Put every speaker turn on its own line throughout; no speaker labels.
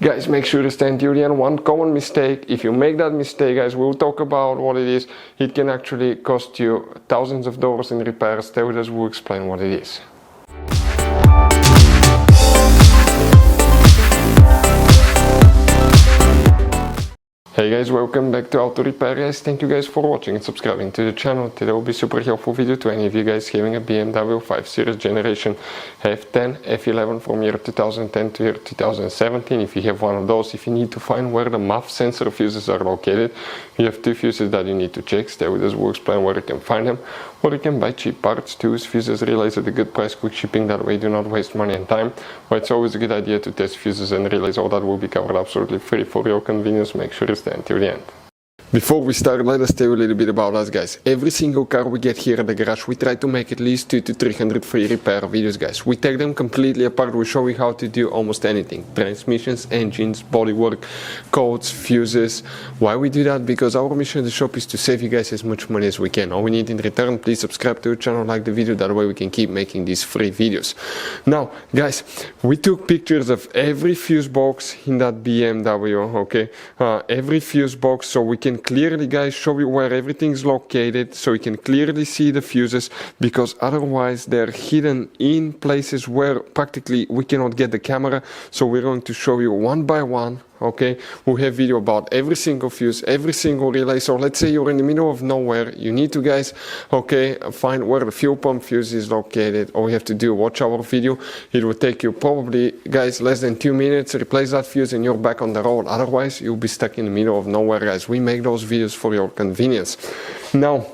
Guys, make sure to stay until the end. One common mistake, if you make that mistake, guys, we'll talk about what it is. It can actually cost you thousands of dollars in repairs. Stay with us, we'll explain what it is. Hey guys, welcome back to Auto Repair guys. Thank you guys for watching and subscribing to the channel. Today will be super helpful video to any of you guys having a BMW 5 Series generation F10 F11 from year 2010 to year 2017. If you have one of those, if you need to find where the MAF sensor fuses are located, you have two fuses that you need to check. Stay with us, we'll explain where you can find them, or you can buy cheap parts, tools, fuses, relays at a good price, quick shipping, that way you do not waste money and time. But it's always a good idea to test fuses and relays. All that will be covered absolutely free for your convenience. Make sure you stay until the end. Before we start, let us tell you a little bit about us guys. Every single car we get here at the garage, we try to make at least 200 to 300 free repair videos guys. We take them completely apart, we show you how to do almost anything. Transmissions, engines, bodywork, codes, fuses. Why we do that? Because our mission at the shop is to save you guys as much money as we can. All we need in return, please subscribe to the channel, like the video, that way we can keep making these free videos. Now guys, we took pictures of every fuse box in that BMW, okay? Every fuse box, so we can clearly guys show you where everything is located, so you can clearly see the fuses, because otherwise they're hidden in places where practically we cannot get the camera. So we're going to show you one by one, okay? We have video about every single fuse, every single relay. So let's say you're in the middle of nowhere, you need to guys, okay, find where the fuel pump fuse is located. All you have to do, watch our video. It will take you probably guys less than 2 minutes, replace that fuse and you're back on the road. Otherwise you'll be stuck in the middle of nowhere guys. We make those videos for your convenience. Now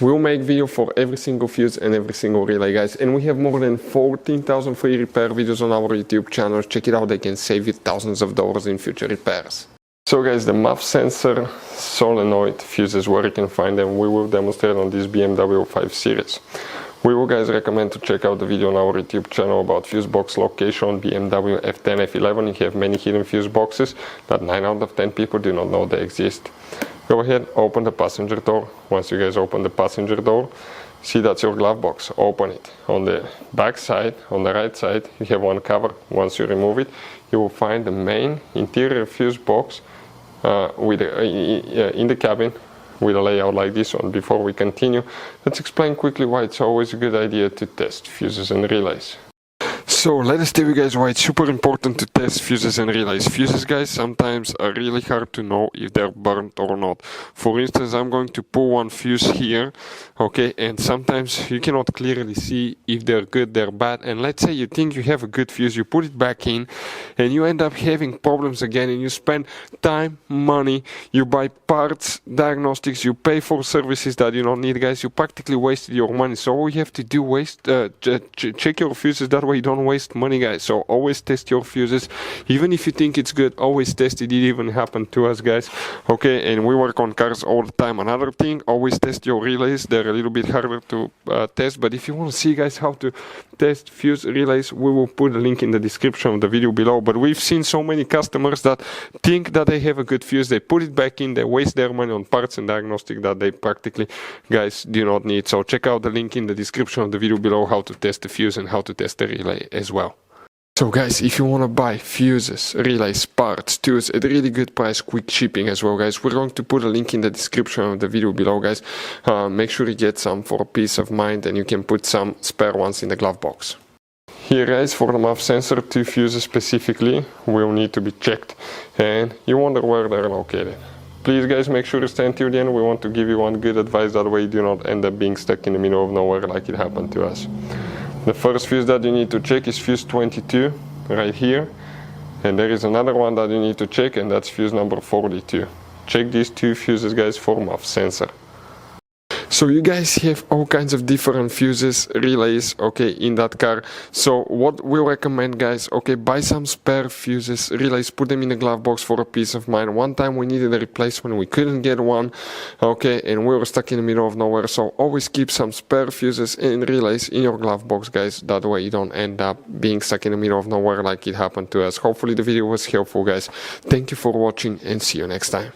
we'll make video for every single fuse and every single relay guys, and we have more than 14,000 free repair videos on our YouTube channel. Check it out, they can save you thousands of dollars in future repairs. So guys, the MAF sensor solenoid fuses, where you can find them, we will demonstrate on this BMW 5 Series. We will guys recommend to check out the video on our YouTube channel about fuse box location on BMW F10 F11. You have many hidden fuse boxes that 9 out of 10 people do not know they exist. Go ahead, open the passenger door. Once you guys open the passenger door, see that's your glove box. Open it. On the back side, on the right side, you have one cover. Once you remove it, you will find the main interior fuse box in the cabin with a layout like this one. Before we continue, let's explain quickly why it's always a good idea to test fuses and relays. So let us tell you guys why it's super important to test fuses and relays. Fuses guys sometimes are really hard to know if they're burnt or not. For instance, I'm going to pull one fuse here, okay, and sometimes you cannot clearly see if they're good, they're bad. And let's say you think you have a good fuse, you put it back in and you end up having problems again, and you spend time, money, you buy parts, diagnostics, you pay for services that you don't need guys. You practically wasted your money. So all you have to do, check your fuses, that way you don't waste money guys. So always test your fuses, even if you think it's good, always test it. It even happened to us guys, okay? And we work on cars all the time. Another thing, always test your relays. They're a little bit harder to test, but if you want to see guys how to test fuse relays, we will put a link in the description of the video below. But we've seen so many customers that think that they have a good fuse, they put it back in, they waste their money on parts and diagnostic that they practically guys do not need. So check out the link in the description of the video below, how to test the fuse and how to test the relay as well. So guys, if you want to buy fuses, relays, parts, tools at a really good price, quick shipping as well guys, we're going to put a link in the description of the video below guys. Make sure you get some for peace of mind, and you can put some spare ones in the glove box. Here guys, for the MAF sensor, 2 fuses specifically will need to be checked, and you wonder where they're located. Please guys, make sure to stay until the end. We want to give you one good advice, that way you do not end up being stuck in the middle of nowhere like it happened to us. The first fuse that you need to check is fuse 22 right here, and there is another one that you need to check, and that's fuse number 42. Check these 2 fuses guys for MAF sensor. So you guys have all kinds of different fuses, relays, okay, in that car. So what we recommend guys, okay, buy some spare fuses, relays, put them in the glove box for a peace of mind. One time we needed a replacement, we couldn't get one, okay, and we were stuck in the middle of nowhere. So always keep some spare fuses and relays in your glove box guys, that way you don't end up being stuck in the middle of nowhere like it happened to us. Hopefully the video was helpful guys. Thank you for watching, and see you next time.